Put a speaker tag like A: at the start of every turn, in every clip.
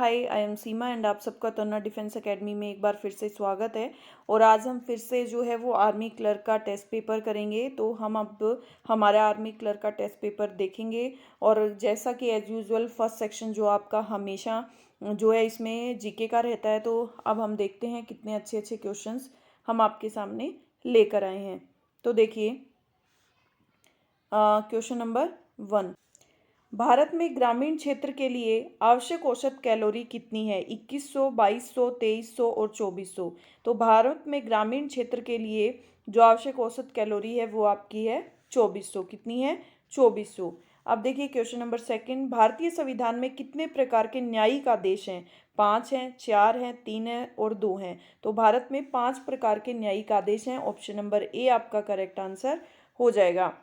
A: Hi, I am Seema and आप सबका तन्ना defence academy में एक बार फिर से स्वागत है। और आज हम फिर से जो है वो आर्मी क्लर्क का टेस्ट पेपर करेंगे। तो हम अब हमारा आर्मी क्लर्क का टेस्ट पेपर देखेंगे। और जैसा कि एज यूजुअल फर्स्ट सेक्शन जो आपका हमेशा जो है इसमें जीके का रहता है, तो अब हम देखते हैं कितने अच्छे अच्छे क्वेश्चंस हम आपके सामने लेकर आए हैं। तो देखिए क्वेश्चन नंबर 1, भारत में ग्रामीण क्षेत्र के लिए आवश्यक औसत कैलोरी कितनी है? 2100, 2200, 2300 और 2400। तो भारत में ग्रामीण क्षेत्र के लिए जो आवश्यक औसत कैलोरी है वो आपकी है 2400। कितनी है? 2400। अब देखिए क्वेश्चन नंबर 2, भारतीय संविधान में कितने प्रकार के न्यायिक आदेश हैं? 5 हैं, 4 हैं, 3 हैं और 2 हैं। तो भारत में 5 प्रकार के न्यायिक आदेश हैं। ऑप्शन नंबर ए आपका करेक्ट आंसर हो जाएगा।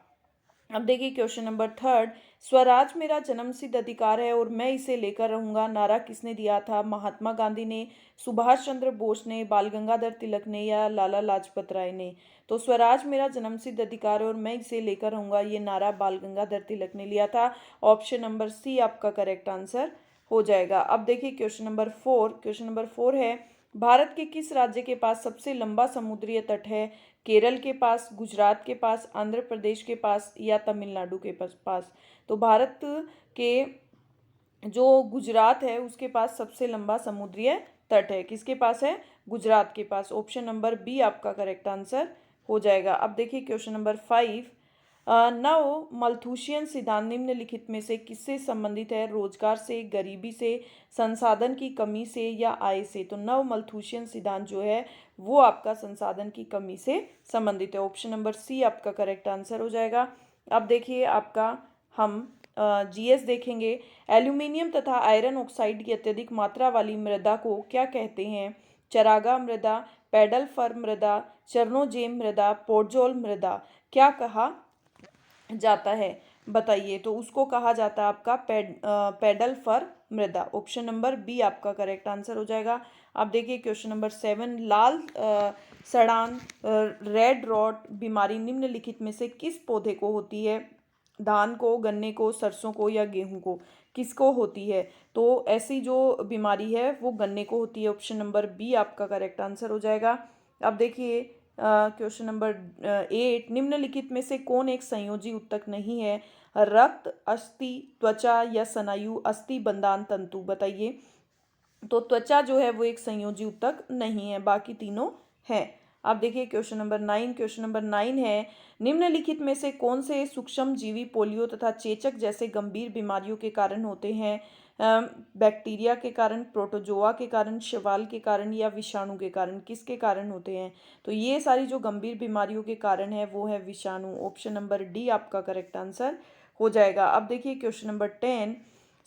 A: अब देखिए क्वेश्चन नंबर 3, स्वराज मेरा जन्मसिद्ध अधिकार है और मैं इसे लेकर रहूंगा नारा किसने दिया था? महात्मा गांधी ने, सुभाष चंद्र बोस ने, बाल गंगाधर तिलक ने या लाला लाजपत राय ने? तो स्वराज मेरा जन्मसिद्ध अधिकार है और मैं इसे लेकर रहूंगा, ये नारा बाल गंगाधर तिलक ने लिया था। ऑप्शन नंबर सी आपका करेक्ट आंसर हो जाएगा। अब देखिए क्वेश्चन नंबर 4 है, भारत के किस राज्य के पास सबसे लंबा समुद्री तट है? केरल के पास, गुजरात के पास, आंध्र प्रदेश के पास या तमिलनाडु के पास? तो भारत के जो गुजरात है उसके पास सबसे लंबा समुद्री तट है। किसके पास है? गुजरात के पास। ऑप्शन नंबर बी आपका करेक्ट आंसर हो जाएगा। अब देखिए क्वेश्चन नंबर 5, नव मल्थूशियन सिद्धांत निम्नलिखित में से किससे संबंधित है? रोजगार से, गरीबी से, संसाधन की कमी से या आय से? तो नव मल्थूशियन सिद्धांत जो है वो आपका संसाधन की कमी से संबंधित है। ऑप्शन नंबर सी आपका करेक्ट आंसर हो जाएगा। अब देखिए आपका हम जीएस देखेंगे। एल्यूमिनियम तथा आयरन ऑक्साइड की अत्यधिक मात्रा वाली मृदा को क्या कहते हैं? चरागा मृदा, पेडल फर मृदा, चरनोजेम मृदा, पोडजोल मृदा। क्या कहा जाता है बताइए? तो उसको कहा जाता है आपका पेडल फर मृदा। ऑप्शन नंबर बी आपका करेक्ट आंसर हो जाएगा। अब देखिए क्वेश्चन नंबर 7, लाल सड़ान रेड रॉट बीमारी निम्नलिखित में से किस पौधे को होती है? धान को, गन्ने को, सरसों को या गेहूं को? किसको होती है? तो ऐसी जो बीमारी है वो गन्ने को होती है। ऑप्शन नंबर बी आपका करेक्ट आंसर हो जाएगा। अब देखिए क्वेश्चन नंबर 8, निम्नलिखित में से कौन एक संयोजी ऊतक नहीं है? रक्त, अस्थि, त्वचा या स्नायु, अस्थि, बंधान, तंतु? बताइए। तो त्वचा जो है वो एक संयोजी ऊतक नहीं है, बाकी तीनों हैं। अब देखिए क्वेश्चन नंबर 9 है, निम्नलिखित में से कौन से सूक्ष्म जीवी पोलियो तथा चेचक जैसे गंभीर बीमारियों के कारण होते हैं? बैक्टीरिया के कारण, प्रोटोजोआ के कारण, शैवाल के कारण या विषाणु के कारण? किसके कारण होते हैं? तो ये सारी जो गंभीर बीमारियों के कारण है वो है विषाणु। ऑप्शन नंबर डी आपका करेक्ट आंसर हो जाएगा। अब देखिए क्वेश्चन नंबर 10,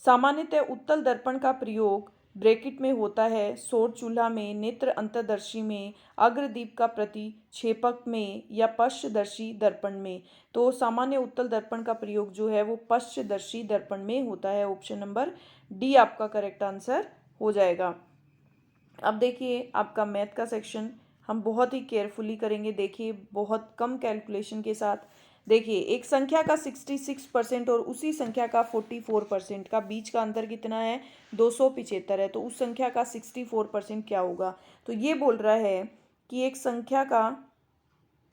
A: सामान्यतः उत्तल दर्पण का प्रयोग ब्रैकेट में होता है सौर चूल्हा में, नेत्र अंतर्दर्शी में, अग्रदीप का प्रतिक्षेपक में या पश्चदर्शी दर्पण में? तो सामान्य उत्तल दर्पण का प्रयोग जो है वो पश्चदर्शी दर्पण में होता है। ऑप्शन नंबर डी आपका करेक्ट आंसर हो जाएगा। अब देखिए आपका मैथ का सेक्शन हम बहुत ही केयरफुली करेंगे। देखिए बहुत कम कैलकुलेशन के साथ। देखिए एक संख्या का 66% और उसी संख्या का 44% का बीच का अंतर कितना है? 275 है। तो उस संख्या का 64% क्या होगा? तो ये बोल रहा है कि एक संख्या का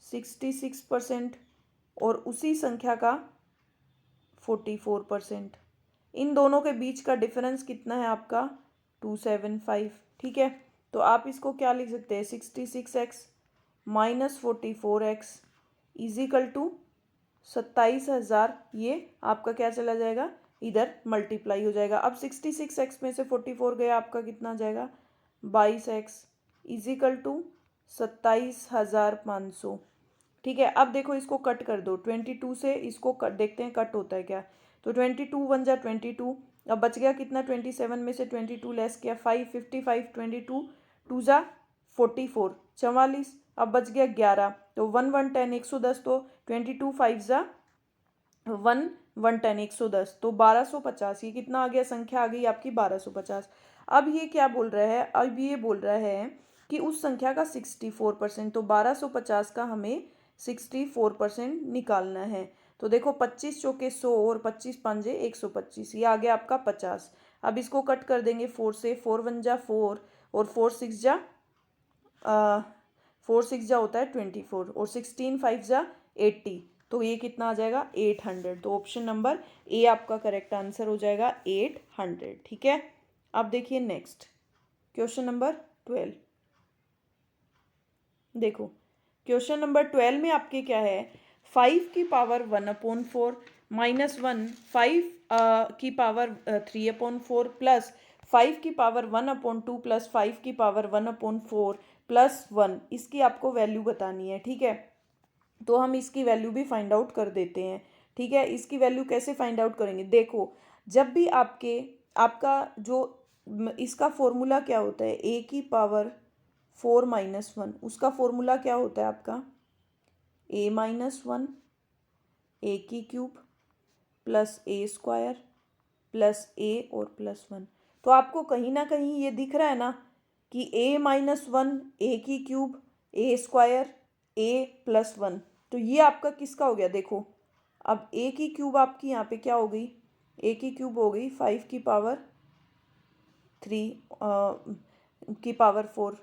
A: 66% और उसी संख्या का 44%, इन दोनों के बीच का डिफरेंस कितना है आपका? 275। ठीक है, तो आप इसको क्या लिख सकते हैं? 66x minus 44x is equal to 27,000। ये आपका क्या चला जाएगा? इधर मल्टीप्लाई हो जाएगा। अब 66x में से 44 गया, आपका कितना जाएगा? 22x is equal to 27,500। ठीक है, अब देखो इसको कट कर दो 22 से, इसको कट देखते हैं कट होता है क्या। तो 22 1 जा 22, अब बच गया कितना? 27 में से 22 लेस किया 5, 55, 22 2 जा 44 44, अब बच गया 11। तो 1 1 10 110, तो 22 5 जा 1 1 10 110, तो 1250। ये कितना आ गया? संख्या आ गई आपकी 1250। अब ये क्या बोल रहा है? अब ये बोल रहा है कि उस संख्या का 64%, तो 1250 का हमें 64% निकालना है। तो देखो 25 चौके 100 और 25 पंजे 125, ये आ गया आपका 50। अब इसको कट कर देंगे 4 से, 4 1 जा 4 और 4 6 जा 4 6 जा होता है 24 और 16 5 जा 80, तो ये कितना आ जाएगा 800। तो ऑप्शन नंबर ए आपका करेक्ट आंसर हो जाएगा 800। ठीक है, अब देखिए नेक्स्ट क्वेश्चन नंबर 12। देखो क्वेश्चन नंबर 12 में आपके क्या है, 5 की पावर 1/4 माइनस 1, 5 की पावर 3/4 प्लस 5 की पावर 1/2 प्लस 5 की पावर 1/4 प्लस 1, इसकी आपको वैल्यू बतानी है। ठीक है, तो हम इसकी वैल्यू भी फाइंड आउट कर देते हैं। ठीक है, इसकी वैल्यू कैसे फाइंड आउट करेंगे, देखो जब भी आपका जो इसका फॉर्मूला क्या होता है, ए की पावर 4 माइनस 1, उसका फॉर्मूला क्या होता है आपका ए माइनस 1 ए की क्यूब प्लस ए स्क्वायर प्लस ए और प्लस 1। तो आपको कहीं ना कहीं ये दिख रहा है ना कि ए माइनस 1 ए की क्यूब ए स्क्वायर ए प्लस 1, तो ये आपका किसका हो गया। देखो अब ए की क्यूब आपकी यहाँ पे क्या हो गई, ए की क्यूब हो गई 5 की पावर 3 की पावर 4,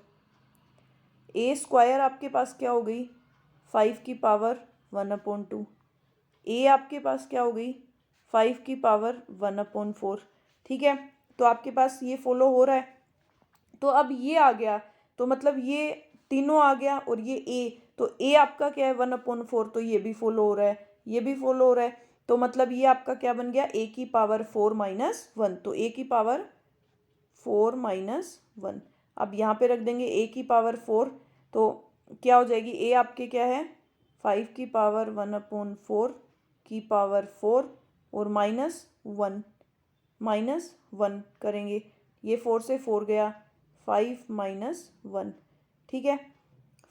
A: ए स्क्वायर आपके पास क्या हो गई 5 की पावर 1/2, ए आपके पास क्या हो गई 5 की पावर 1/4। ठीक है, तो आपके पास ये फॉलो हो रहा है। तो अब ये आ गया, तो मतलब ये तीनों आ गया और ये ए, तो ए आपका क्या है 1/4, तो ये भी फॉलो हो रहा है, ये भी फॉलो हो रहा है। तो मतलब ये आपका क्या बन गया ए की पावर 4 माइनस 1, तो ए की पावर 4 माइनस 1। अब यहाँ पे रख देंगे ए की पावर 4, तो क्या हो जाएगी ए आपके क्या है 5 की पावर 1/4 की पावर 4 और माइनस 1 करेंगे, ये 4 से 4 गया 5 माइनस 1। ठीक है,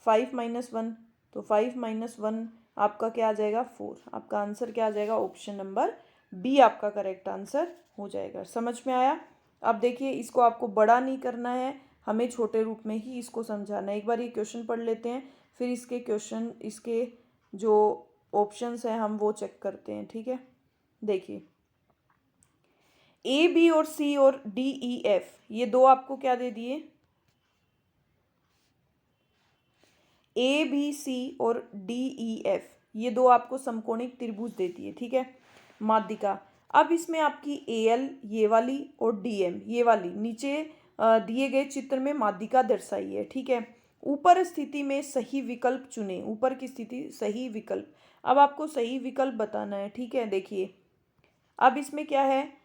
A: 5 माइनस 1, तो 5 माइनस 1 आपका क्या आ जाएगा 4। आपका आंसर क्या आ जाएगा, ऑप्शन नंबर बी आपका करेक्ट आंसर हो जाएगा। समझ में आया। अब देखिए इसको आपको बड़ा नहीं करना है, हमें छोटे रूप में ही इसको समझाना है। एक बार ये क्वेश्चन पढ़ लेते हैं, फिर इसके जो ऑप्शंस हैं हम वो चेक करते हैं। ठीक है, देखिए ए बी और सी और डी ई एफ, ये दो आपको क्या दे दिए, ए बी सी और डी ई एफ, ये दो आपको समकोणिक त्रिभुज दे दिए। ठीक है, माध्यिका। अब इसमें आपकी ए एल ये वाली और डी एम ये वाली नीचे दिए गए चित्र में माध्यिका दर्शाई है। ठीक है, ऊपर स्थिति में सही विकल्प चुने, ऊपर की स्थिति सही विकल्प। अब आपको सही विकल्प बताना है। ठीक है, देखिए अब इसमें क्या है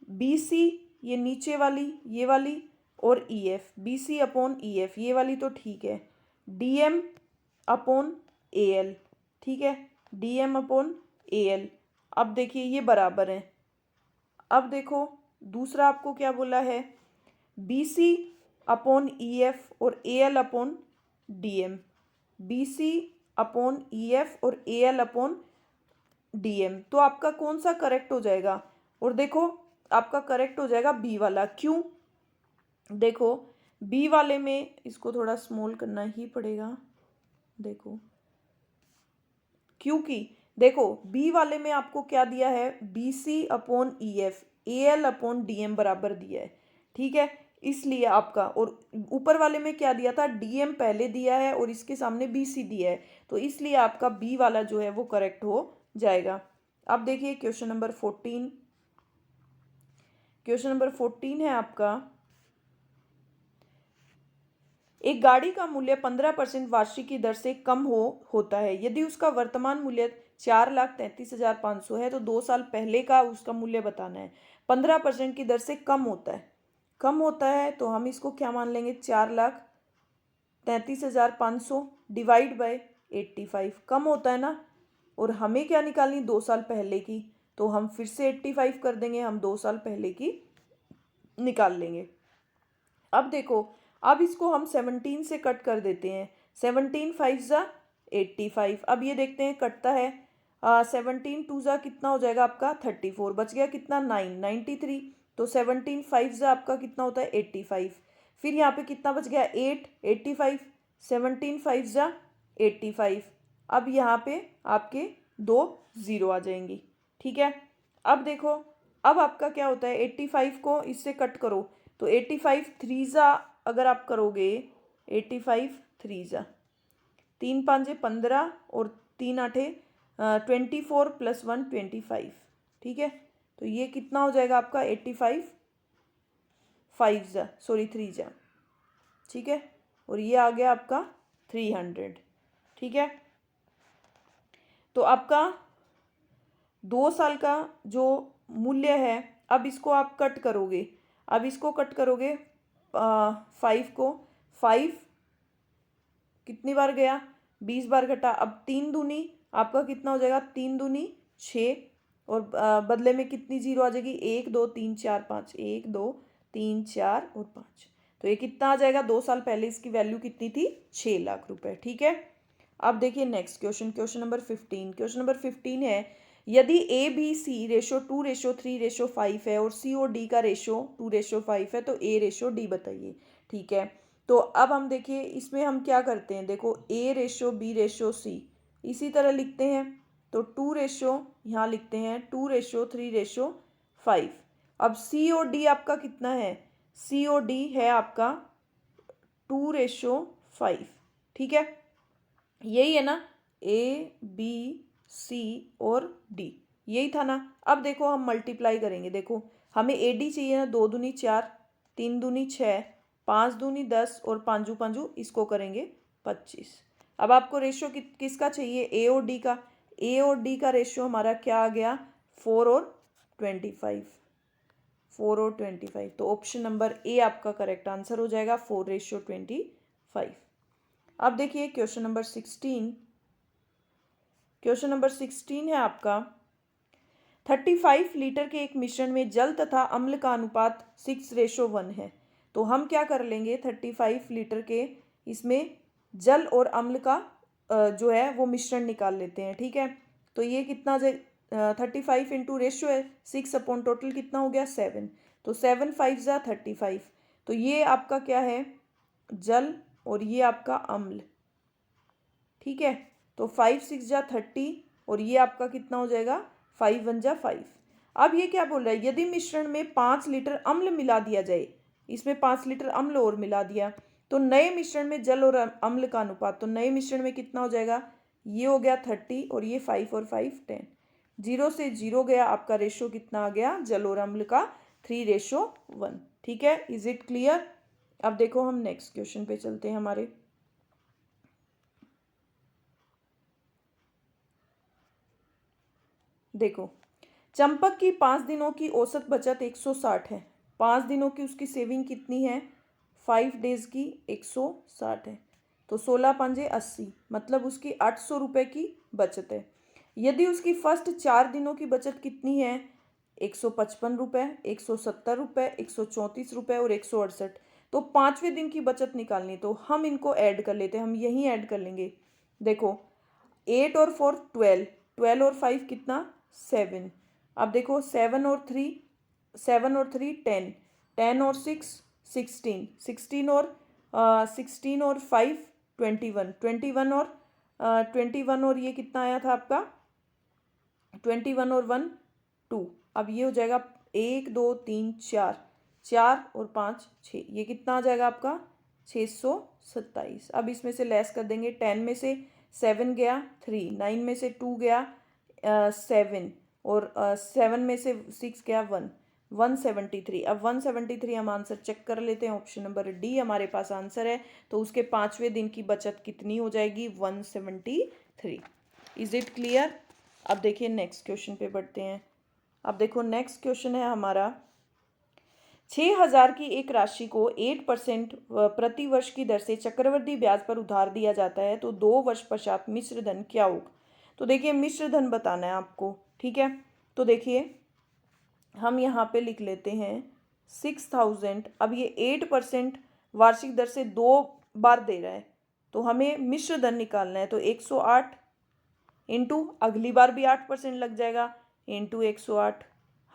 A: बी सी ये नीचे वाली ये वाली और E F, B C upon E F ये वाली तो ठीक है, D M upon A L. ठीक है, D M upon A L. अब देखिए ये बराबर है। अब देखो दूसरा आपको क्या बोला है, B C upon E F और A L upon D M, B C upon E F और A L upon D M. तो आपका कौन सा करेक्ट हो जाएगा, और देखो आपका करेक्ट हो जाएगा बी वाला। क्यों, देखो बी वाले में इसको थोड़ा स्मॉल करना ही पड़ेगा, देखो क्योंकि देखो बी वाले में आपको क्या दिया है B C upon E F A L upon D M बराबर दिया है। ठीक है, इसलिए आपका, और ऊपर वाले में क्या दिया था डी एम पहले दिया है और इसके सामने बी सी दिया है, तो इसलिए आपका बी वाला जो है वो करेक्ट हो जाएगा। अब देखिए क्वेश्चन नंबर 14, क्वेश्चन नंबर 14 है आपका, एक गाड़ी का मूल्य 15% वार्षिक की दर से कम होता है। यदि उसका वर्तमान मूल्य 4,33,500 है तो 2 साल पहले का उसका मूल्य बताना है। 15% की दर से कम होता है, कम होता है तो हम इसको क्या मान लेंगे 4,33,500 डिवाइड बाय 85, कम होता है ना, और हमें क्या निकालनी 2 साल पहले की, तो हम फिर से 85 कर देंगे, हम 2 साल पहले की निकाल लेंगे। अब देखो अब इसको हम 17 से कट कर देते हैं, 17 5 ज़ा 85। अब ये देखते हैं कटता है, 17 2 ज़ा कितना हो जाएगा आपका 34, बच गया कितना 93, तो 17 5 ज़ा आपका कितना होता है 85। फिर यहाँ पे कितना बच गया 8 85, 17 5 ज़ा 85। अब यहाँ पे आपके 2 0 आ जाएंगी। ठीक है, अब देखो अब आपका क्या होता है, 85 को इससे कट करो तो 85 थ्रीजा अगर आप करोगे, 85 थ्रीजा, 3 पाँचे 15 और 3 आठे 24 प्लस 1 25, ठीक है। तो ये कितना हो जाएगा आपका 85 5 सॉरी 3 ठीक है। और ये आ गया आपका 300, ठीक है। तो आपका 2 साल का जो मूल्य है, अब इसको आप कट करोगे, अब इसको कट करोगे 5 को, 5 कितनी बार गया, 20 बार घटा। अब 3 दूनी आपका कितना हो जाएगा, 3 दूनी 6 और बदले में कितनी जीरो आ जाएगी, 1 2 3 4 5, 1 2 3 4 और 5। तो ये कितना आ जाएगा, 2 साल पहले इसकी वैल्यू कितनी थी, 6 लाख रुपए, ठीक है। अब देखिए next question, question number 15। Question number 15 है, यदि ए बी सी रेशो 2:3:5 है और सी और डी का रेशो 2:5 है तो ए रेशो डी बताइए, ठीक है। तो अब हम देखिए इसमें हम क्या करते हैं, देखो ए रेशो बी रेशो सी इसी तरह लिखते हैं। तो 2 रेशो यहाँ लिखते हैं 2:3:5। अब सी और डी आपका कितना है, सी और डी है आपका 2:5, ठीक है। यही है ना, ए बी सी और डी, यही था ना। अब देखो हम मल्टीप्लाई करेंगे, देखो हमें ए डी चाहिए ना, 2 दूनी 4, 3 दूनी 6, 5 दूनी 10 और 5 5 इसको करेंगे 25। अब आपको रेशो किसका चाहिए, ए और डी का। ए और डी का रेशो हमारा क्या आ गया, 4 और 25, 4 और 25। तो ऑप्शन नंबर ए आपका करेक्ट आंसर हो जाएगा, 4:25। अब देखिए क्वेश्चन नंबर 16। क्वेश्चन नंबर 16 है आपका, 35 लीटर के एक मिश्रण में जल तथा अम्ल का अनुपात 6:1 है। तो हम क्या कर लेंगे, 35 लीटर के इसमें जल और अम्ल का जो है वो मिश्रण निकाल लेते हैं, ठीक है। तो ये कितना 35 इंटू रेशो है 6 अपॉन टोटल कितना हो गया 7। तो 7 5 35। तो ये आपका क्या है, जल और ये आपका अम्ल, ठीक है। तो 5 6 30 और ये आपका कितना हो जाएगा 5 1 5। अब ये क्या बोल रहा है, यदि मिश्रण में 5 लीटर अम्ल मिला दिया जाए, इसमें 5 लीटर अम्ल और मिला दिया तो नए मिश्रण में जल और अम्ल का अनुपात, तो नए मिश्रण में कितना हो जाएगा, ये हो गया 30 और ये 5 और 5 10, 0 से 0 गया, आपका रेशो कितना आ गया जल और अम्ल का 3:1, ठीक है। Is it clear. अब देखो हम नेक्स्ट क्वेश्चन पे चलते हैं हमारे। देखो चंपक की 5 दिनों की औसत बचत 160 है, 5 दिनों की उसकी सेविंग कितनी है, 5 डेज की 160 है। तो 16 पंजे 80, मतलब उसकी 800 रुपये की बचत है। यदि उसकी फर्स्ट 4 दिनों की बचत कितनी है, 155 रुपये, 170 रुपये, 134 रुपये और 168। तो 5वें दिन की बचत निकालनी, तो हम इनको ऐड कर लेते हैं, हम यहीं ऐड कर लेंगे। देखो 8 और 4 12, 12 और 5 कितना 7। अब देखो 7 और 3 10, 10 और 6 16, 16 और 16 और 5 21, 21 और ये कितना आया था आपका 21 और 1 2। अब ये हो जाएगा 1 2 3 4, 4 और 5 6, ये कितना आ जाएगा आपका 627। अब इसमें से लेस कर देंगे, 10 में से 7 गया 3, 9 में से 2 गया 7 और 7 में से 6 गया 1, 173। अब 173 हम आंसर चेक कर लेते हैं, ऑप्शन नंबर डी हमारे पास आंसर है। तो उसके 5वें दिन की बचत कितनी हो जाएगी 173। Is it clear. अब देखिए नेक्स्ट क्वेश्चन पे बढ़ते हैं। अब देखो नेक्स्ट क्वेश्चन है हमारा, 6,000 की एक राशि को 8% प्रति वर्ष की दर से चक्रवृद्धि ब्याज पर उधार दिया जाता है, तो 2 वर्ष पश्चात मिश्र धन क्या होगा। तो देखिए मिश्र धन बताना है आपको, ठीक है। तो देखिए हम यहाँ पे लिख लेते हैं 6,000। अब ये 8% वार्षिक दर से 2 बार दे रहा है, तो हमें मिश्र धन निकालना है। तो 108 इंटू अगली बार भी 8% लग जाएगा इंटू 108,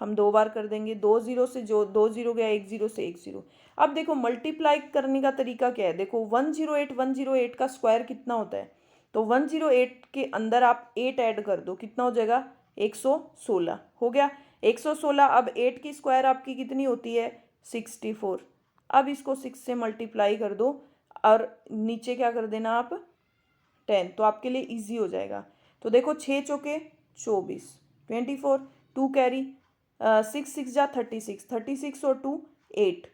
A: हम 2 बार कर देंगे। 2 0 से जो 2 0 गया, 1 0 से 1 0। अब देखो मल्टीप्लाई करने का तरीका क्या है, देखो 108 का स्क्वायर कितना होता है, तो 108 के अंदर आप 8 ऐड कर दो, कितना हो जाएगा 116 हो गया। 116। अब 8 की स्क्वायर आपकी कितनी होती है? 64। अब इसको 6 से मल्टीप्लाई कर दो और नीचे क्या कर देना आप? 10। तो आपके लिए इजी हो जाएगा। तो देखो 6 चौके 24, 24, 2 कैरी, 6 6 जा 36, 36 और 2 8,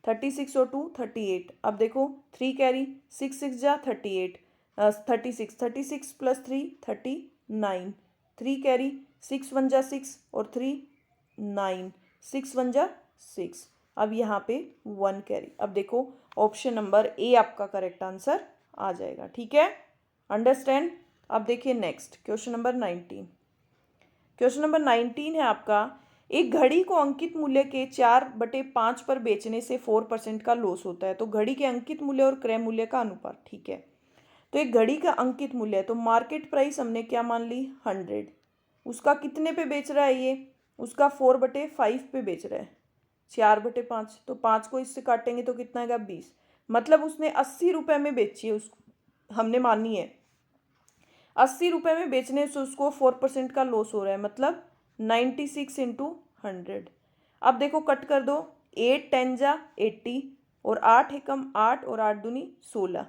A: 36 और 2 38। अब देखो 3 कैरी, 6 6 जा 38, 36, 36 प्लस 3 39, 3 कैरी, 6 1 जा 6 और 3 9, 6 1 जा 6। अब यहाँ पे 1 कैरी। अब देखो ऑप्शन नंबर ए आपका करेक्ट आंसर आ जाएगा। ठीक है, अंडरस्टैंड। अब देखिए next question number 19। Question number 19 है आपका, एक घड़ी को अंकित मूल्य के 4/5 पर बेचने से 4% का लॉस होता है। तो घड़ी के अंकित मूल्य और क्रय मूल्य का अनुपात। ठीक है, तो एक घड़ी का अंकित मूल्य है, तो मार्केट प्राइस हमने क्या मान ली? 100। उसका कितने पे बेच रहा है ये? उसका 4/5 पे बेच रहा है, 4/5। तो 5 को इससे काटेंगे तो कितना आएगा? 20। मतलब उसने 80 रुपये में बेची है, उसको हमने मानी है 80 रुपये में बेचने से उसको 4% का लॉस हो रहा है, मतलब 96 इंटू 100। अब देखो कट कर दो, 8 10 जा 80 और 8 एकम 8 और 8 दूनी 16।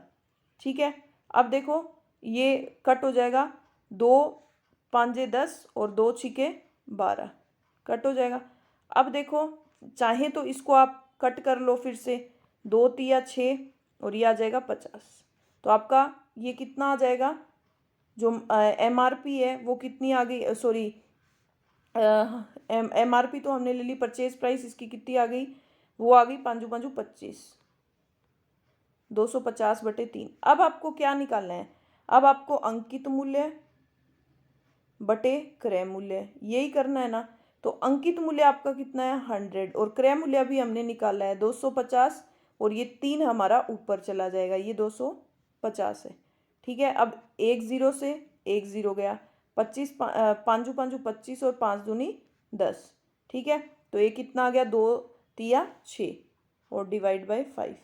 A: ठीक है, अब देखो ये कट हो जाएगा, 2 5 10 और 2 6 12 कट हो जाएगा। अब देखो चाहे तो इसको आप कट कर लो फिर से, 2 तिया 6 और ये आ जाएगा 50। तो आपका ये कितना आ जाएगा? जो MRP है वो कितनी आ गई? सॉरी, MRP तो हमने ले ली, परचेज प्राइस इसकी कितनी आ गई? वो आ गई 5 5 25, 250/3। अब आपको क्या निकालना है? अब आपको अंकित मूल्य बटे क्रय मूल्य, यही करना है ना। तो अंकित मूल्य आपका कितना है? 100 और क्रय मूल्य भी हमने निकाला है 250 और ये 3 हमारा ऊपर चला जाएगा, ये 250 है। ठीक है, अब 1 0 से 1 0 गया, 25 5 5 25 और 5 दूनी 10। ठीक है, तो ये कितना आ गया? 2 तिया 6 और डिवाइड बाय 5।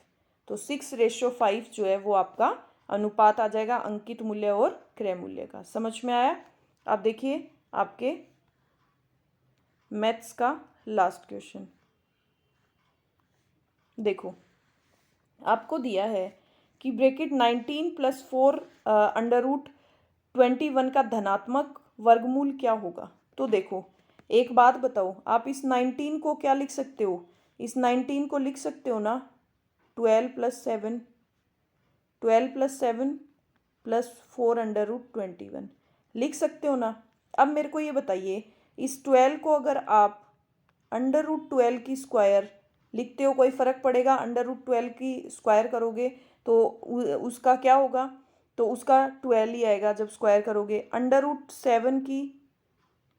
A: तो 6:5 जो है वो आपका अनुपात आ जाएगा अंकित मूल्य और क्रय मूल्य का। समझ में आया? अब देखिए आपके मैथ्स का लास्ट क्वेश्चन। देखो आपको दिया है कि ब्रैकेट 19 + 4 √21 का धनात्मक वर्गमूल क्या होगा। तो देखो एक बात बताओ, आप इस 19 को क्या लिख सकते हो? इस 19 को लिख सकते हो ना 12 + 7, 12 + 7 + 4 √21 लिख सकते हो ना। अब मेरे को ये बताइए, इस 12 को अगर आप √12 की स्क्वायर लिखते हो, कोई फ़र्क पड़ेगा? √12 की स्क्वायर करोगे तो उसका क्या होगा? तो उसका 12 ही आएगा जब स्क्वायर करोगे। √7 की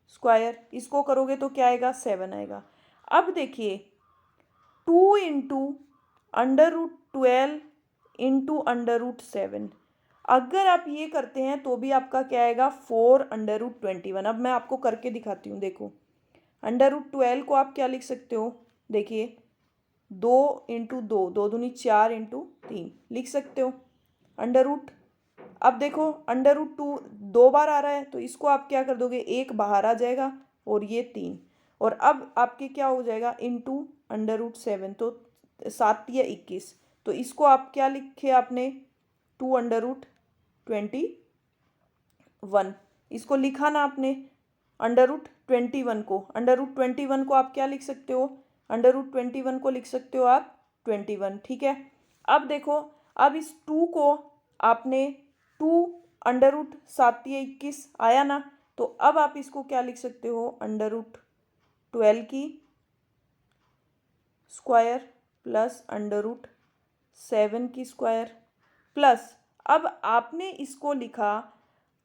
A: स्क्वायर इसको करोगे तो क्या आएगा? 7 आएगा। अब देखिए 2 इंटू √12 इंटू √7, अगर आप ये करते हैं तो भी आपका क्या आएगा? 4 √21। अब मैं आपको करके दिखाती हूँ। देखो √12 को आप क्या लिख सकते हो? देखिए 2 इंटू 2, 2 दूनी 4 इंटू 3 लिख सकते हो √ अब देखो √2 2 बार आ रहा है तो इसको आप क्या कर दोगे? 1 बाहर आ जाएगा और ये 3, और अब आपके क्या हो जाएगा? इंटू √7, तो 7 या 21। तो इसको आप क्या लिखे आपने? 2 √21 इसको लिखा ना आपने। √21 को आप क्या लिख सकते हो? √21 को लिख सकते हो आप 21। ठीक है, अब देखो अब इस 2 को आपने 2 √7 या 21 आया ना, तो अब आप इसको क्या लिख सकते हो? √12 की स्क्वायर प्लस √7 की स्क्वायर प्लस, अब आपने इसको लिखा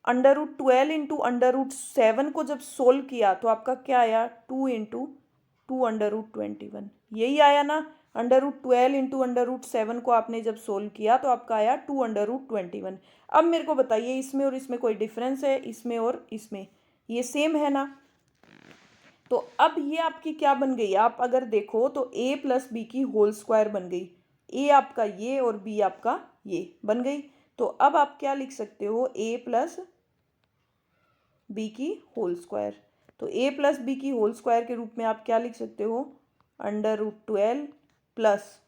A: √12 इंटू √7 को जब सोल्व किया तो आपका क्या आया? 2 इंटू 2 √21, यही आया ना। √12 इंटू √7 को आपने जब सोल्व किया तो आपका आया 2 √21। अब मेरे को बताइए इसमें और इसमें कोई डिफरेंस है? इसमें और इसमें ये सेम है ना। तो अब ये आपकी क्या बन गई? आप अगर देखो तो a + b की होल स्क्वायर बन गई। a आपका ये और b आपका ये बन गई। तो अब आप क्या लिख सकते हो? a + b की होल स्क्वायर। तो a प्लस बी की होल स्क्वायर के रूप में आप क्या लिख सकते हो, √12 प्लस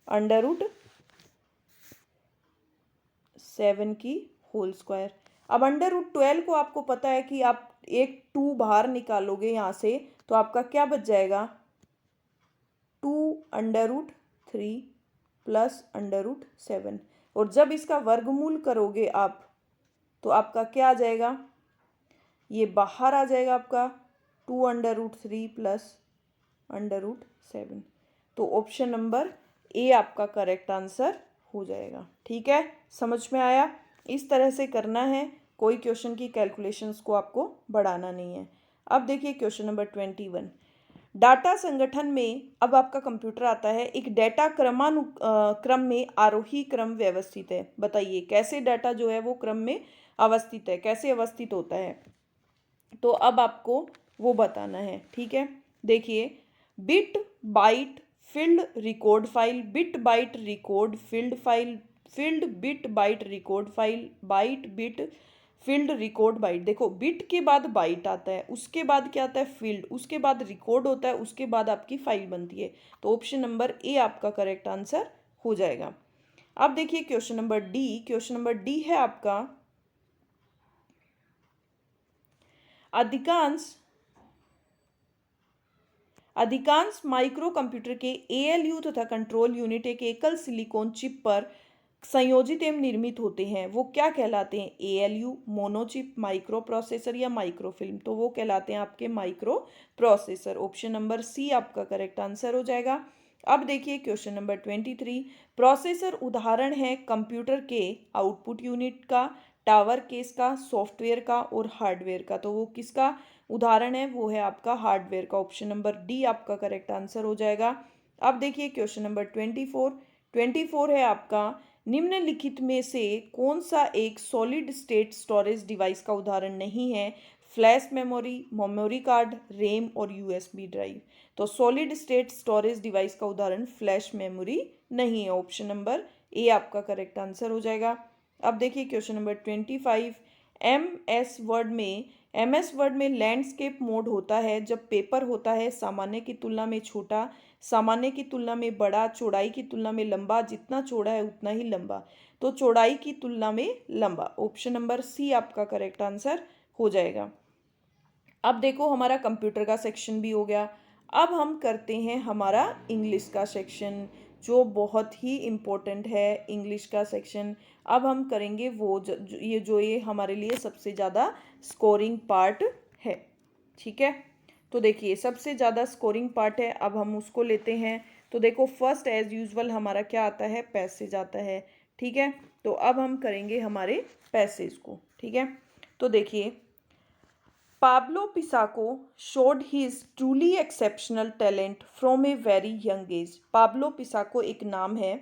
A: √7 की होल स्क्वायर। अब √12 को आपको पता है कि आप एक 2 बाहर निकालोगे यहाँ से तो आपका क्या बच जाएगा, 2√3 प्लस √7। और जब इसका वर्गमूल करोगे आप तो आपका क्या आ जाएगा, ये बाहर आ जाएगा आपका 2√3 प्लस √7। तो ऑप्शन नंबर ए आपका करेक्ट आंसर हो जाएगा। ठीक है, समझ में आया? इस तरह से करना है, कोई क्वेश्चन की कैलकुलेशंस को आपको बढ़ाना नहीं है। अब देखिए क्वेश्चन नंबर 21। डाटा संगठन में, अब आपका कंप्यूटर आता है, एक डाटा क्रम में आरोही क्रम व्यवस्थित है। बताइए कैसे डाटा जो है वो क्रम में अवस्थित है, कैसे अवस्थित होता है, तो अब आपको वो बताना है। ठीक है, देखिए bit byte field record file, bit byte record field file, field bit byte record file, byte bit field record byte. देखो बिट के बाद बाइट आता है, उसके बाद क्या आता है फील्ड, उसके बाद रिकॉर्ड होता है, उसके बाद आपकी फाइल बनती है। तो ऑप्शन नंबर ए आपका करेक्ट आंसर हो जाएगा। अब देखिए question number D. Question number D है आपका, अधिकांश माइक्रो कंप्यूटर के एएलयू तथा कंट्रोल यूनिट एक एकल सिलिकॉन चिप पर संयोजित एवं निर्मित होते हैं। वो क्या कहलाते हैं, एएलयू, मोनोचिप, माइक्रो प्रोसेसर या माइक्रोफिल्म। तो वो कहलाते हैं आपके micro processor. Option number C आपका करेक्ट आंसर हो जाएगा। अब देखिए क्वेश्चन नंबर 23। प्रोसेसर उदाहरण है कंप्यूटर के आउटपुट यूनिट का, टावर केस का, सॉफ्टवेयर का और हार्डवेयर का। तो वो किसका उदाहरण है, वो है आपका हार्डवेयर का। ऑप्शन नंबर डी आपका करेक्ट आंसर हो जाएगा। अब देखिए क्वेश्चन नंबर 24 है आपका, निम्नलिखित में से कौन सा एक सॉलिड स्टेट स्टोरेज डिवाइस का उदाहरण नहीं है, flash memory, memory card, RAM और यूएसबी ड्राइव। तो सॉलिड स्टेट स्टोरेज डिवाइस का उदाहरण फ्लैश मेमोरी नहीं है। ऑप्शन नंबर ए आपका करेक्ट आंसर हो जाएगा। अब देखिए question number 25। M S Word में लैंडस्केप मोड होता है जब पेपर होता है सामान्य की तुलना में छोटा, सामान्य की तुलना में बड़ा, चौड़ाई की तुलना में लंबा, जितना चौड़ा है उतना ही लंबा। तो चौड़ाई की तुलना में लंबा। ऑप्शन नंबर सी आपका करेक्ट आंसर हो जाएगा। अब देखो हमारा कंप्यूटर का सेक्शन भी हो गया। अब हम करते हैं हमारा इंग्लिश का सेक्शन, जो बहुत ही इम्पोर्टेंट है इंग्लिश का सेक्शन। अब हम करेंगे वो ये हमारे लिए सबसे ज़्यादा स्कोरिंग पार्ट है। ठीक है, तो देखिए सबसे ज़्यादा स्कोरिंग पार्ट है, अब हम उसको लेते हैं। तो देखो फर्स्ट एज यूजुअल हमारा क्या आता है, पैसेज आता है। ठीक है, तो अब हम करेंगे हमारे पैसेज को। ठीक है, तो देखिए Pablo पिसाको showed his truly exceptional talent from a very young age। Pablo पिसाको एक नाम है,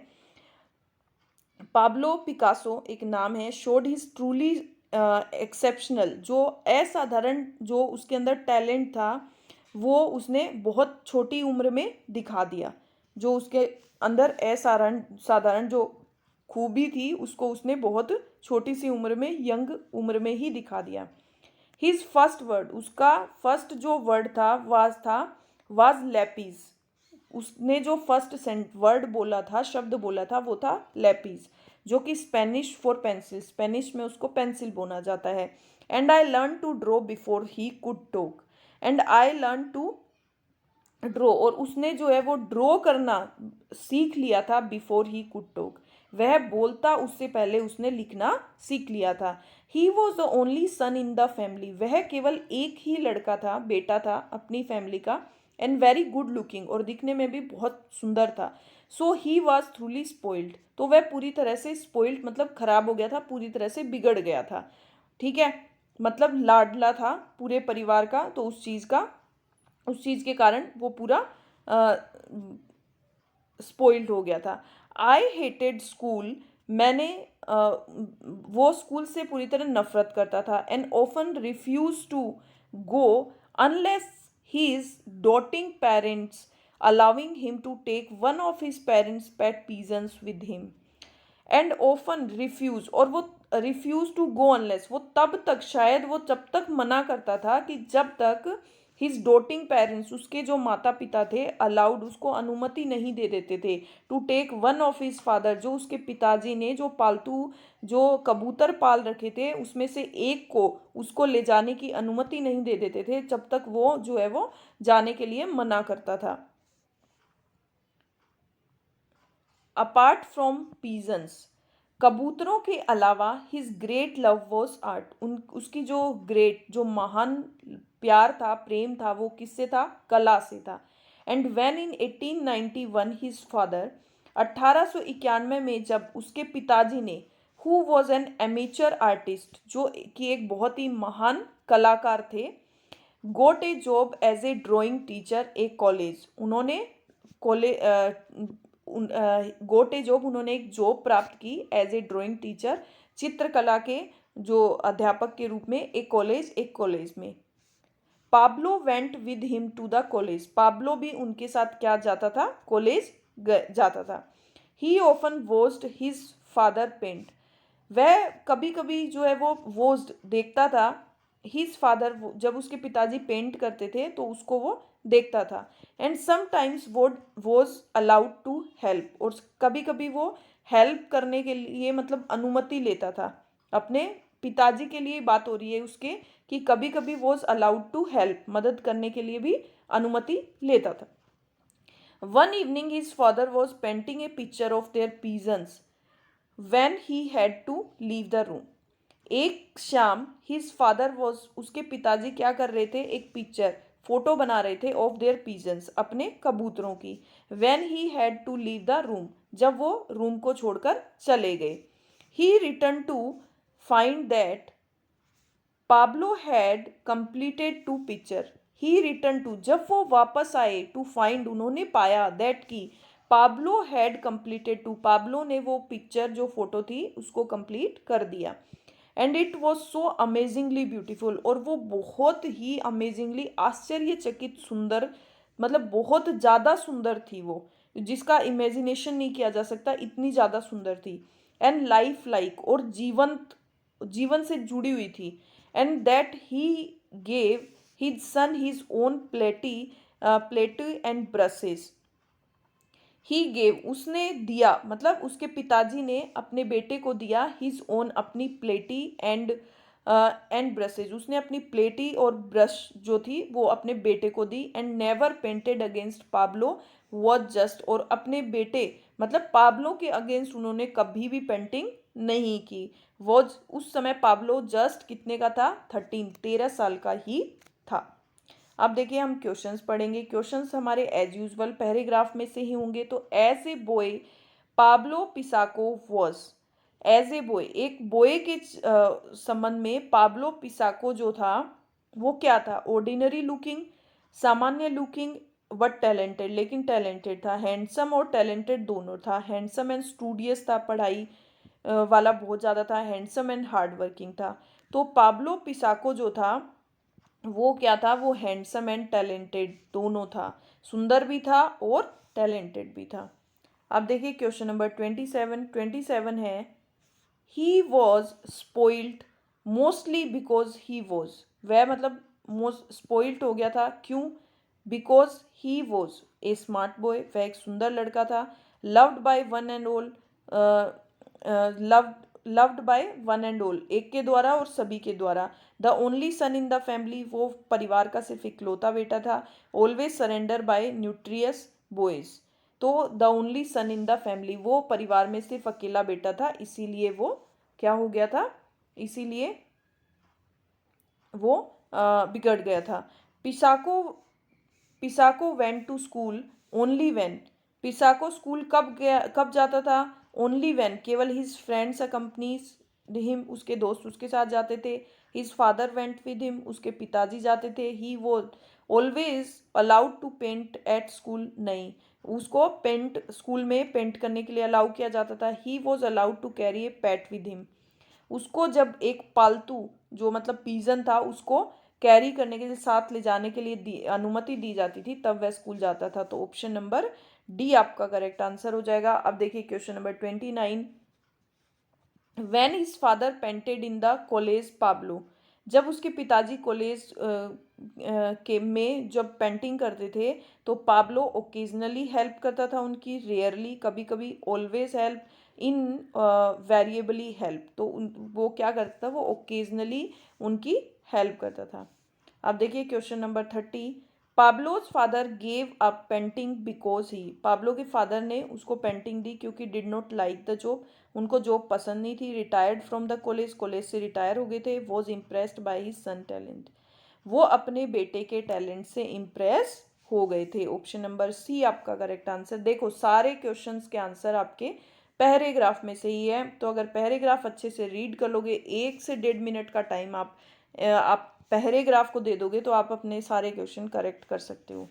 A: पाब्लो पिकासो एक नाम है, showed his truly एक्सेप्शनल, जो असाधारण जो उसके अंदर टैलेंट था वो उसने बहुत छोटी उम्र में दिखा दिया। जो उसके अंदर असाधारण साधारण जो खूबी थी उसको उसने बहुत छोटी सी उम्र में, यंग उम्र में ही दिखा दिया। हिज फर्स्ट वर्ड, उसका फर्स्ट जो वर्ड था वाज लैपिस। उसने जो फर्स्ट वर्ड बोला था, शब्द बोला था, वो था लैपिस, जो कि स्पेनिश फॉर पेंसिल, स्पेनिश में उसको पेंसिल बोला जाता है। And I learn to draw before he could talk, and I learn to draw, और उसने जो है वो ड्रॉ करना सीख लिया था बिफोर ही कुड टॉक, वह बोलता उससे पहले उसने लिखना सीख लिया था। He was the only son in the family, वह केवल एक ही लड़का था, बेटा था अपनी फैमिली का। एंड वेरी गुड लुकिंग, और दिखने में भी बहुत सुंदर था। सो ही वॉज थ्रूली स्पॉइल्ड, तो वह पूरी तरह से स्पॉइल्ड मतलब खराब हो गया था, पूरी तरह से बिगड़ गया था। ठीक है, मतलब लाडला था पूरे परिवार का, तो उस चीज़ के कारण वो पूरा स्पॉइल्ड हो गया था। आई हेटेड स्कूल, मैंने वो स्कूल से पूरी तरह नफरत करता था। And often refuse to go unless his doting parents allowing him to take one of his parents pet pigeons with him. And often refuse, और वो रिफ्यूज टू गो अनलेस, वो तब तक, शायद वो जब तक मना करता था कि जब तक हिज डोटिंग पेरेंट्स, उसके जो माता पिता थे, अलाउड, उसको अनुमति नहीं दे देते थे to take one of his father, जो उसके पिताजी ने जो पालतू जो कबूतर पाल रखे थे उसमें से एक को उसको ले जाने की अनुमति नहीं दे देते थे, जब तक वो जो है वो जाने के लिए मना करता था। अपार्ट फ्रॉम पीजन्स, कबूतरों के अलावा his great love was art, उसकी जो ग्रेट, जो महान प्यार था, प्रेम था, वो किससे था? कला से था। And when in 1891 his father, 1891 में जब उसके पिताजी ने, who was an amateur artist, जो कि एक बहुत ही महान कलाकार थे, got a job as a drawing teacher a college, उन्होंने गोट ए जॉब, उन्होंने एक जॉब प्राप्त की एज ए ड्राइंग टीचर, चित्रकला के जो अध्यापक के रूप में, एक कॉलेज में। Pablo went with him to the college, Pablo भी उनके साथ क्या जाता था? कॉलेज जाता था। He often watched his father paint, वह कभी कभी जो है वो वॉच्ड देखता था, हिज फादर, जब उसके पिताजी पेंट करते थे तो उसको वो देखता था। And sometimes was allowed to help, और कभी कभी वो हेल्प करने के लिए, मतलब अनुमति लेता था। अपने पिताजी के लिए बात हो रही है उसके, कि कभी कभी वॉज अलाउड टू हेल्प, मदद करने के लिए भी अनुमति लेता था। One evening his father was painting a picture of their pigeons when he had to leave the room, एक शाम हिज फादर वॉज, उसके पिताजी क्या कर रहे थे? एक पिक्चर, फोटो बना रहे थे ऑफ देयर पीजन्स, अपने कबूतरों की। When he had to leave the room, जब वो रूम को छोड़कर चले गए। He return to find that Pablo had completed to picture, he return to, जब वो वापस आए, टू फाइंड, उन्होंने पाया, दैट की Pablo had completed to, Pablo ने वो पिक्चर, जो फोटो थी, उसको कंप्लीट कर दिया। And it was so amazingly beautiful, और वो बहुत ही अमेजिंगली, आश्चर्यचकित सुंदर, मतलब बहुत ज़्यादा सुंदर थी वो, जिसका इमेजिनेशन नहीं किया जा सकता, इतनी ज़्यादा सुंदर थी। एंड लाइफ लाइक, और जीवन से जुड़ी हुई थी। And that he gave his son his own प्लेटी एंड ब्रशेस, ही गेव, उसने दिया, मतलब उसके पिताजी ने अपने बेटे को दिया, हिज ओन, अपनी प्लेटी एंड ब्रशेज, उसने अपनी प्लेटी और ब्रश जो थी वो अपने बेटे को दी। And never painted against Pablo was just, और अपने बेटे, मतलब पाब्लो के अगेंस्ट उन्होंने कभी भी पेंटिंग नहीं की। वॉज, उस समय पाब्लो जस्ट कितने का था? 13 साल का ही था। अब देखिए हम क्वेश्चंस पढ़ेंगे। क्वेश्चंस हमारे एज यूजुअल पहले ग्राफ में से ही होंगे। तो एज ए बॉय पाब्लो पिसाको वॉज, एज ए बॉय, एक बॉय के संबंध में पाब्लो पिसाको जो था वो क्या था? ऑर्डिनरी लुकिंग, सामान्य लुकिंग, बट टैलेंटेड, लेकिन टैलेंटेड था। हैंडसम और टैलेंटेड दोनों था। हैंडसम एंड स्टूडियस था, पढ़ाई वाला बहुत ज़्यादा था। हैंडसम एंड हार्ड वर्किंग था। तो पाब्लो पिसाको जो था वो क्या था? वो हैंडसम एंड टैलेंटेड दोनों था, सुंदर भी था और टैलेंटेड भी था। अब देखिए क्वेश्चन नंबर 27 है, he was spoiled mostly because he was, वह मतलब मोस्ट स्पोइल्ड हो गया था, क्यों? Because he was a smart boy, वह एक सुंदर लड़का था। Loved by one and all, loved by one and all, एक के द्वारा और सभी के द्वारा। The only son in the family, वो परिवार का सिर्फ इकलौता बेटा था। Always surrender by nutritious boys, तो the only son in the family, वो परिवार में सिर्फ अकेला बेटा था, इसीलिए वो क्या हो गया था? इसीलिए वो बिगड़ गया था। पिसाको पिसाको went to school only when, पिसाको school कब जाता था? ओनली वेन, केवल हिज फ्रेंड्स अकम्पनीज हिम, उसके दोस्त उसके साथ जाते थे। His father went with him, उसके पिताजी जाते थे। He was always allowed to paint at school, नहीं, उसको पेंट, स्कूल में पेंट करने के लिए अलाउ किया जाता था। He was allowed to carry a pet with him, उसको जब एक पालतू, जो मतलब पीजन था, उसको कैरी करने के लिए, साथ ले जाने के लिए अनुमति दी जाती थी, तब वह स्कूल जाता था। तो ऑप्शन नंबर डी आपका करेक्ट आंसर हो जाएगा। अब देखिए question number 29, when his father painted in the college Pablo, जब उसके पिताजी कॉलेज के में जब पेंटिंग करते थे तो पाब्लो ओकेजनली हेल्प करता था उनकी, रेयरली कभी कभी, ऑलवेज हेल्प, इन वेरिएबली हेल्प। तो वो क्या करता था, वो ओकेजनली उनकी हेल्प करता था। अब देखिए question number 30। Pablo's father gave up painting because he, Pablo के फादर ने उसको पेंटिंग दी क्योंकि did not like the job, उनको जॉब पसंद नहीं थी। Retired from the college, college से रिटायर हो गए थे। Was impressed by his son talent, वो अपने बेटे के टैलेंट से इम्प्रेस हो गए थे। ऑप्शन नंबर सी आपका करेक्ट आंसर। देखो सारे क्वेश्चंस के आंसर आपके पैराग्राफ में से ही है, तो अगर पैराग्राफ अच्छे से रीड कर लोगे, 1 से 1.5 मिनट का टाइम आप पैराग्राफ को दे दोगे तो आप अपने सारे क्वेश्चन करेक्ट कर सकते हो।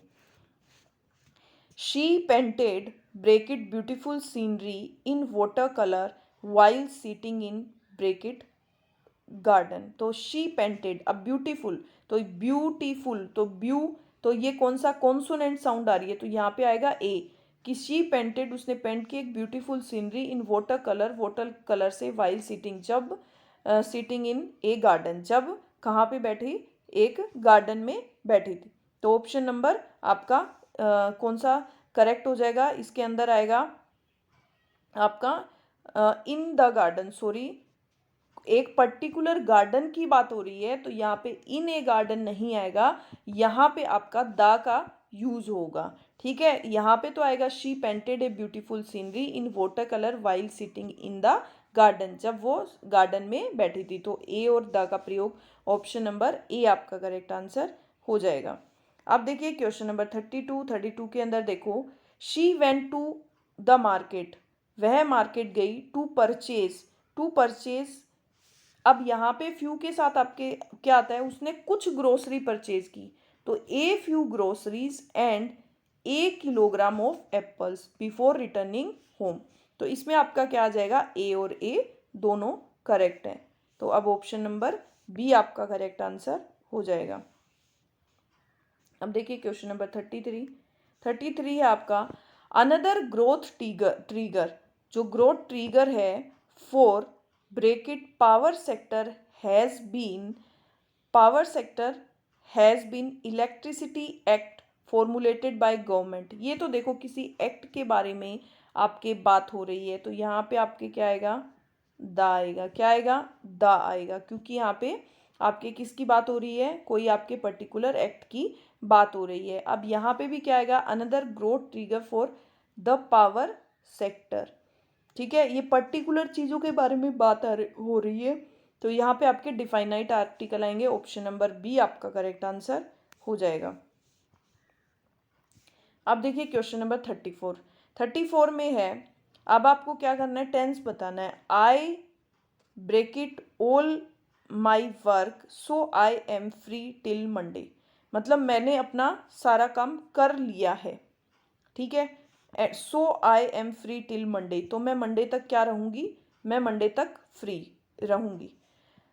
A: She painted break it beautiful scenery in water colour while seating in break it garden. तो शी पेंटेड, अब ब्यूटीफुल, तो ब्यूटीफुल, तो तो ये कौन सा कॉन्सोनेंट साउंड आ रही है, तो यहाँ पे आएगा ए, कि शी पेंटेड, उसने पेंट की एक beautiful scenery in water colour से, वाइल सीटिंग, जब सीटिंग इन ए गार्डन, जब कहाँ पे बैठी, एक गार्डन में बैठी थी। तो ऑप्शन नंबर आपका कौन सा करेक्ट हो जाएगा, इसके अंदर आएगा आपका इन द गार्डन, सॉरी, एक पर्टिकुलर गार्डन की बात हो रही है तो यहाँ पे इन ए गार्डन नहीं आएगा, यहाँ पे आपका द का यूज होगा। ठीक है, यहाँ पे तो आएगा she painted a beautiful scenery in water colour while sitting in the garden, जब वो गार्डन में बैठी थी। तो ए और द का प्रयोग, ऑप्शन नंबर ए आपका करेक्ट आंसर हो जाएगा। अब देखिए क्वेश्चन नंबर 32 के अंदर देखो, she went to the market, वह मार्केट गई, टू परचेज, अब यहाँ पे फ्यू के साथ आपके क्या आता है, उसने कुछ ग्रोसरी परचेज की, तो a few groceries and A kilogram of apples before returning home. तो इसमें आपका क्या आ जाएगा, ए और ए दोनों करेक्ट है। तो अब ऑप्शन नंबर बी आपका करेक्ट आंसर हो जाएगा। अब देखिए क्वेश्चन नंबर 33 है आपका, अनदर ग्रोथ ट्रिगर, जो ग्रोथ ट्रिगर है for break it power sector has been electricity act formulated by government. ये तो देखो किसी एक्ट के बारे में आपके बात हो रही है, तो यहाँ पे आपके क्या आएगा, द आएगा, क्या आएगा, द आएगा, क्योंकि यहाँ पे आपके किसकी बात हो रही है, कोई आपके पर्टिकुलर एक्ट की बात हो रही है। अब यहाँ पे भी क्या आएगा, another growth trigger for the power sector. ठीक है, ये पर्टिकुलर चीज़ों के बारे में बात हो रही है, तो यहाँ पे आपके डिफाइनाइट आर्टिकल आएंगे, ऑप्शन नंबर बी आपका करेक्ट आंसर हो जाएगा। अब देखिए क्वेश्चन नंबर 34 में है, अब आपको क्या करना है, टेंस बताना है। I break it all my work so I am free till Monday, मतलब मैंने अपना सारा काम कर लिया है। ठीक है, so I am free till Monday, तो मैं मंडे तक क्या रहूँगी, मैं मंडे तक फ्री रहूँगी,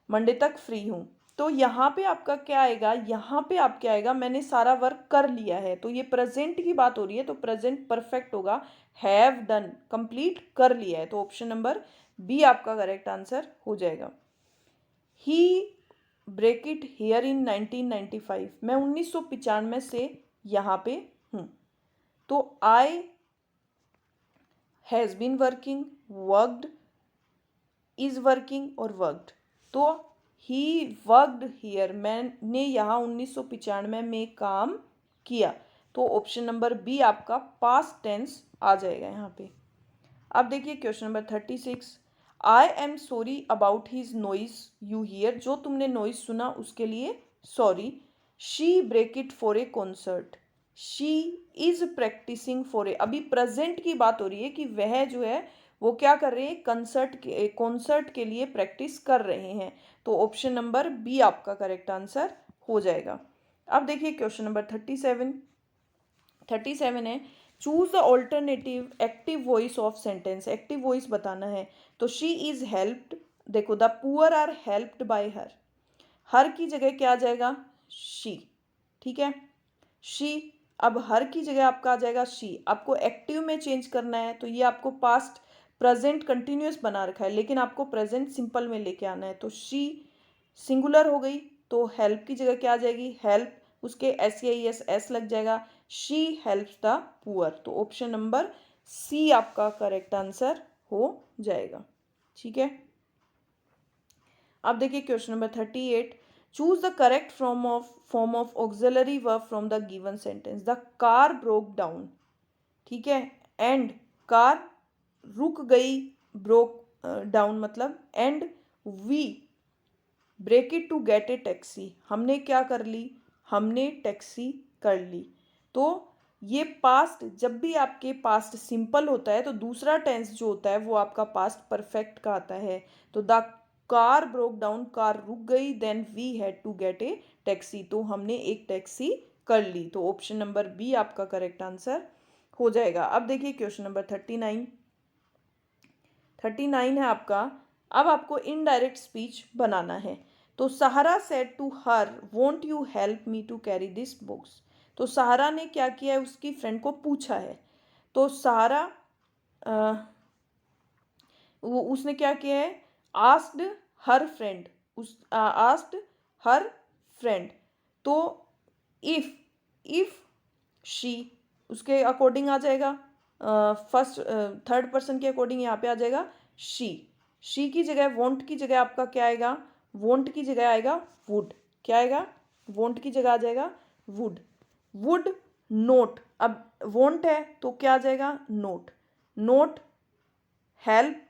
A: मंडे तक फ्री हूँ। तो यहाँ पे आपका क्या आएगा, यहाँ पे आप क्या आएगा, मैंने सारा वर्क कर लिया है, तो ये प्रेजेंट की बात हो रही है, तो प्रेजेंट परफेक्ट होगा, हैव डन, कंप्लीट कर लिया है। तो ऑप्शन नंबर बी आपका करेक्ट आंसर हो जाएगा। He break it here in 1995, मैं 1995 से यहाँ पे हूँ। तो I has been working, worked, is working और वर्कड, तो ही वर्कड हियर, मैंने यहाँ 1995 में काम किया। तो ऑप्शन नंबर बी आपका पास्ट टेंस आ जाएगा यहाँ पे। अब देखिए question number 36, I am sorry about his noise you hear, जो तुमने नॉइज सुना उसके लिए sorry. She break it for a concert, she is practicing for a, अभी प्रेजेंट की बात हो रही है कि वह जो है वो क्या कर रहे हैं, कॉन्सर्ट के लिए प्रैक्टिस कर रहे हैं। तो ऑप्शन नंबर बी आपका करेक्ट आंसर हो जाएगा। अब देखिए क्वेश्चन नंबर 37 है, choose the alternative active voice of sentence, active voice बताना है। तो शी इज हेल्प्ड, देखो the poor are helped by her की जगह क्या आ जाएगा, शी। ठीक है, शी, अब हर की जगह आपका आ जाएगा शी, आपको एक्टिव में चेंज करना है, तो ये आपको पास्ट प्रेजेंट कंटिन्यूअस बना रखा है, लेकिन आपको प्रेजेंट सिंपल में लेके आना है। तो शी सिंगुलर हो गई, तो हेल्प की जगह क्या आ जाएगी, हेल्प, उसके SEIS लग जाएगा, शी हेल्प्स द पुअर। तो ऑप्शन नंबर सी आपका करेक्ट आंसर हो जाएगा। ठीक है, अब देखिए question number 38, choose the correct form of auxiliary verb from the given sentence. The car broke down, ठीक है, एंड कार रुक गई, ब्रोक डाउन मतलब, and we break it to get a taxi, हमने क्या कर ली, हमने टैक्सी कर ली। तो ये पास्ट, जब भी आपके पास्ट सिंपल होता है तो दूसरा टेंस जो होता है वो आपका पास्ट परफेक्ट का आता है। तो the car broke down, car रुक गई, then we had to get a taxi, तो हमने एक टैक्सी कर ली। तो ऑप्शन नंबर बी आपका करेक्ट आंसर हो जाएगा। अब देखिए क्वेश्चन नंबर 39 है आपका। अब आपको इनडायरेक्ट स्पीच बनाना है। तो Sarah said to her, won't you help me to carry this books. तो सहारा ने क्या किया है, उसकी फ्रेंड को पूछा है। तो सहारा उसने क्या किया है, asked her friend, asked her friend. तो इफ इफ शी, उसके अकॉर्डिंग आ जाएगा, फर्स्ट थर्ड पर्सन के अकॉर्डिंग यहाँ पे आ जाएगा शी की जगह, वोंट की जगह आपका क्या आएगा, वोंट की जगह आएगा वुड, क्या आएगा, वोंट की जगह आ जाएगा वुड नोट। अब वोंट है तो क्या आ जाएगा, नोट हेल्प,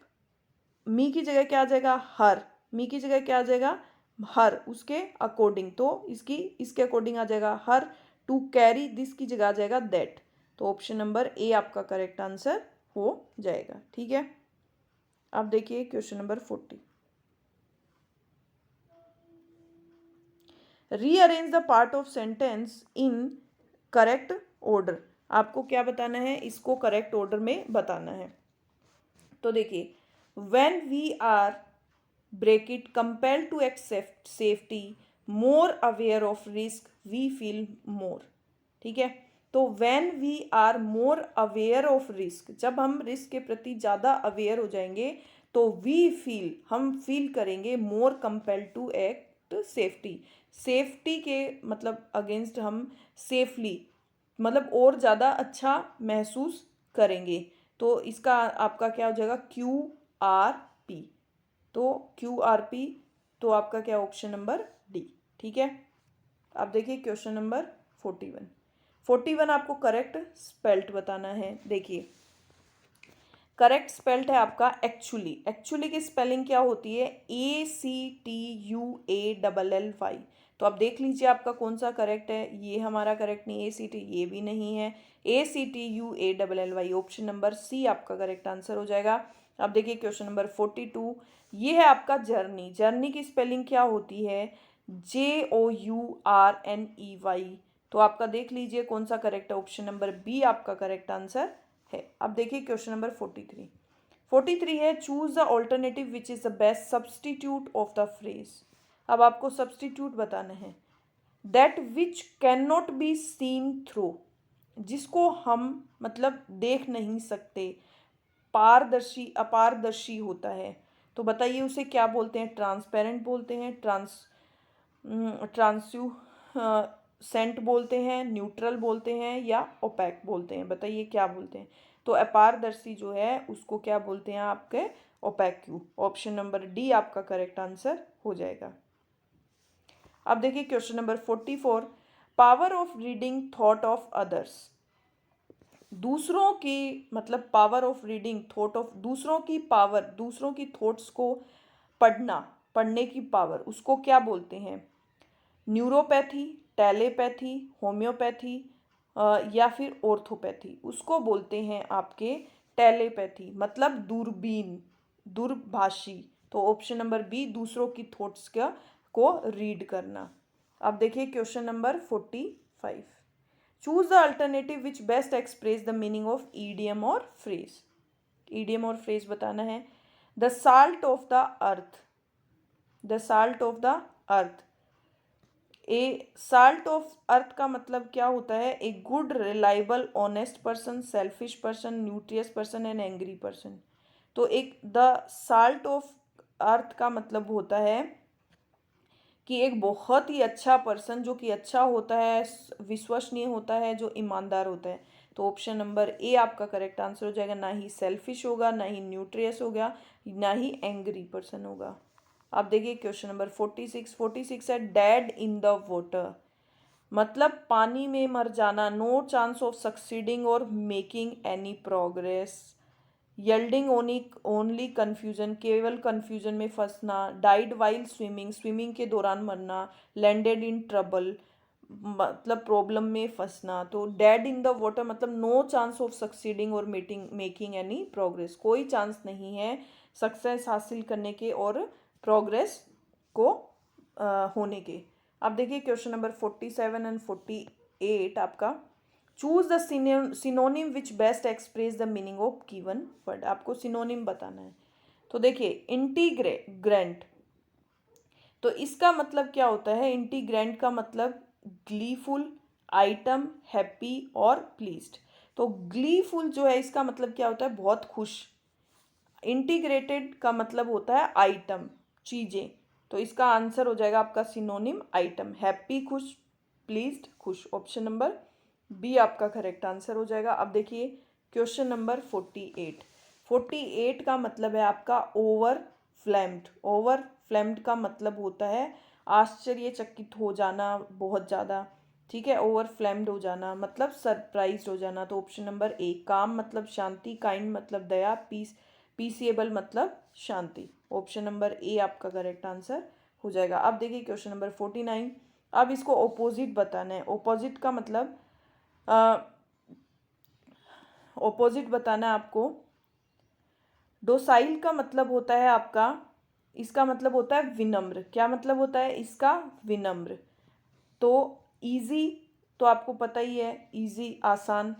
A: मी की जगह क्या आ जाएगा, हर, मी की जगह क्या आ जाएगा, हर, उसके अकॉर्डिंग, तो इसके अकॉर्डिंग आ जाएगा हर, टू कैरी दिस की जगह आ जाएगा दैट। तो ऑप्शन नंबर ए आपका करेक्ट आंसर हो जाएगा। ठीक है, अब देखिए question number 40, rearrange the part of sentence in correct order. आपको क्या बताना है, इसको करेक्ट ऑर्डर में बताना है। तो देखिए, when we are break it compelled to accept safety, more aware of risk, we feel more. ठीक है, तो when we are more aware of risk, जब हम रिस्क के प्रति ज़्यादा अवेयर हो जाएंगे तो वी फील, हम फील करेंगे, more compelled to act safety, safety के मतलब अगेंस्ट हम सेफली मतलब और ज़्यादा अच्छा महसूस करेंगे। तो इसका आपका क्या हो जाएगा, QRP। तो QRP, तो आपका क्या ऑप्शन नंबर डी। ठीक है, अब देखिए क्वेश्चन नंबर 41 आपको करेक्ट स्पेल्ट बताना है। देखिए, करेक्ट स्पेल्ट है आपका एक्चुअली की स्पेलिंग क्या होती है, ACTUALLY। तो आप देख लीजिए आपका कौन सा करेक्ट है, ये हमारा करेक्ट नहीं, ACT ये भी नहीं है, ACTUALLY, ऑप्शन नंबर सी आपका करेक्ट आंसर हो जाएगा। अब देखिए क्वेश्चन नंबर 42, ये है आपका जर्नी की स्पेलिंग क्या होती है, JOURNEY। तो आपका देख लीजिए कौन सा करेक्ट है, ऑप्शन नंबर बी आपका करेक्ट आंसर है। अब देखिए क्वेश्चन नंबर 43 है, choose the alternative which is the best substitute of the phrase. अब आपको सब्सटीट्यूट बताना है, that which can not be seen through, जिसको हम मतलब देख नहीं सकते, पारदर्शी अपारदर्शी होता है। तो बताइए उसे क्या बोलते हैं, ट्रांसपेरेंट बोलते हैं, ट्रांस्यू सेंट बोलते हैं, न्यूट्रल बोलते हैं, या ओपैक बोलते हैं, बताइए क्या बोलते हैं। तो अपारदर्शी जो है उसको क्या बोलते हैं आपके, ओपैक्यू। ऑप्शन नंबर डी आपका करेक्ट आंसर हो जाएगा। अब देखिए question number 44, power of reading thought of others. दूसरों की मतलब power of reading thought of, दूसरों की पावर, दूसरों की थॉट्स को पढ़ने की पावर, उसको क्या बोलते हैं, न्यूरोपैथी, टेलीपैथी, होम्योपैथी या फिर ऑर्थोपैथी। उसको बोलते हैं आपके टेलीपैथी, मतलब दूरबीन, दूरभाषी। तो ऑप्शन नंबर बी, दूसरों की थॉट्स को रीड करना। अब देखिए question number 45, choose the alternative which best express the meaning of idiom और फ्रेज। ईडियम और फ्रेज बताना है। The salt of the earth, the salt of the earth, A salt of earth का मतलब क्या होता है, a good reliable honest person, selfish person, nutritious person and angry person. तो एक द साल्ट ऑफ अर्थ का मतलब होता है कि एक बहुत ही अच्छा पर्सन, जो कि अच्छा होता है, विश्वसनीय होता है, जो ईमानदार होता है। तो ऑप्शन नंबर ए आपका करेक्ट आंसर हो जाएगा। ना ही सेल्फिश होगा, ना ही न्यूट्रियस होगा, ना ही एंग्री पर्सन होगा। आप देखिए क्वेश्चन नंबर 46 है डेड इन द वाटर, मतलब पानी में मर जाना। नो चांस ऑफ सक्सीडिंग और making any progress. Yielding only confusion, केवल कन्फ्यूजन में फंसना। डाइड वाइल स्विमिंग, स्विमिंग के दौरान मरना। लैंडेड इन ट्रबल, मतलब प्रॉब्लम में फंसना। तो डेड इन द वाटर मतलब नो चांस ऑफ सक्सीडिंग और मेकिंग एनी प्रोग्रेस, कोई चांस नहीं है सक्सेस हासिल करने के और प्रोग्रेस को होने के। अब देखिए क्वेश्चन नंबर 47 एंड 48 आपका। Choose the synonym which best express the meaning of given word. आपको सिनोनिम बताना है। तो देखिए इंटीग्रेंट, तो इसका मतलब क्या होता है? इंटीग्रेंट का मतलब ग्लीफुल, आइटम, हैप्पी और प्लीज्ड। तो ग्लीफुल जो है इसका मतलब क्या होता है? बहुत खुश। इंटीग्रेटेड का मतलब होता है आइटम, चीजें। तो इसका आंसर हो जाएगा आपका सिनोनिम आइटम। हैप्पी खुश, प्लीज्ड खुश। ऑप्शन नंबर बी आपका करेक्ट आंसर हो जाएगा। अब देखिए क्वेश्चन नंबर 48। 48 का मतलब है आपका ओवरफ्लेम्ड। ओवरफ्लेम्ड का मतलब होता है आश्चर्यचकित हो जाना बहुत ज़्यादा। ठीक है, ओवरफ्लेम्ड हो जाना मतलब सरप्राइज हो जाना। तो ऑप्शन नंबर ए। काम मतलब शांति, काइंड मतलब दया, पीसीएबल मतलब शांति। ऑप्शन नंबर ए आपका करेक्ट आंसर हो जाएगा। अब देखिए क्वेश्चन नंबर 49। अब इसको ऑपोजिट बताना है। ऑपोजिट का मतलब ऑपोजिट बताना है आपको। डोसाइल का मतलब होता है आपका, इसका मतलब होता है विनम्र। क्या मतलब होता है इसका? विनम्र। तो इजी, तो आपको पता ही है, इजी आसान।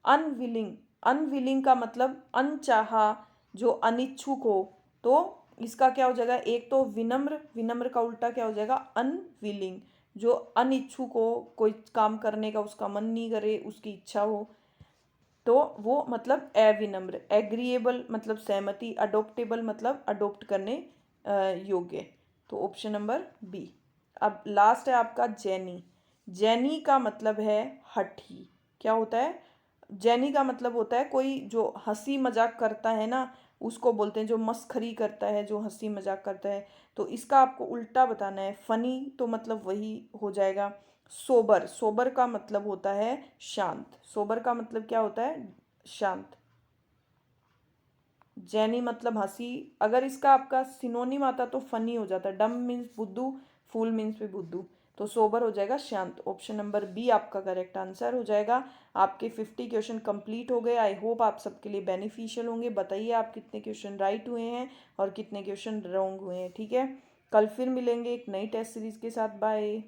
A: अनविलिंग, अनविलिंग का मतलब अनचाहा, जो अनिच्छुक हो। तो इसका क्या हो जाएगा? एक तो विनम्र, विनम्र का उल्टा क्या हो जाएगा? अनविलिंग, जो अनिच्छुक हो, कोई काम करने का उसका मन नहीं करे, उसकी इच्छा हो, तो वो मतलब अविनम्र। एग्रीएबल मतलब सहमति। अडोप्टेबल मतलब अडोप्ट करने योग्य। तो ऑप्शन नंबर बी। अब लास्ट है आपका जैनी। जैनी का मतलब है हठी। क्या होता है? जैनी का मतलब होता है कोई जो हंसी मजाक करता है ना, उसको बोलते हैं। जो मस्खरी करता है, जो हंसी मजाक करता है। तो इसका आपको उल्टा बताना है। फनी तो मतलब वही हो जाएगा। सोबर, सोबर का मतलब होता है शांत। सोबर का मतलब क्या होता है? शांत। जैनी मतलब हंसी। अगर इसका आपका सिनोनिम आता तो फनी हो जाता। डम मीन्स बुद्धू, फूल मीन्स भी बुद्धू। तो सोबर हो जाएगा शांत। ऑप्शन नंबर बी आपका करेक्ट आंसर हो जाएगा। आपके 50 क्वेश्चन कंप्लीट हो गए। आई होप आप सबके लिए बेनिफिशियल होंगे। बताइए आप कितने क्वेश्चन राइट हुए हैं और कितने क्वेश्चन रॉन्ग हुए हैं। ठीक है, कल फिर मिलेंगे एक नई टेस्ट सीरीज के साथ। बाय।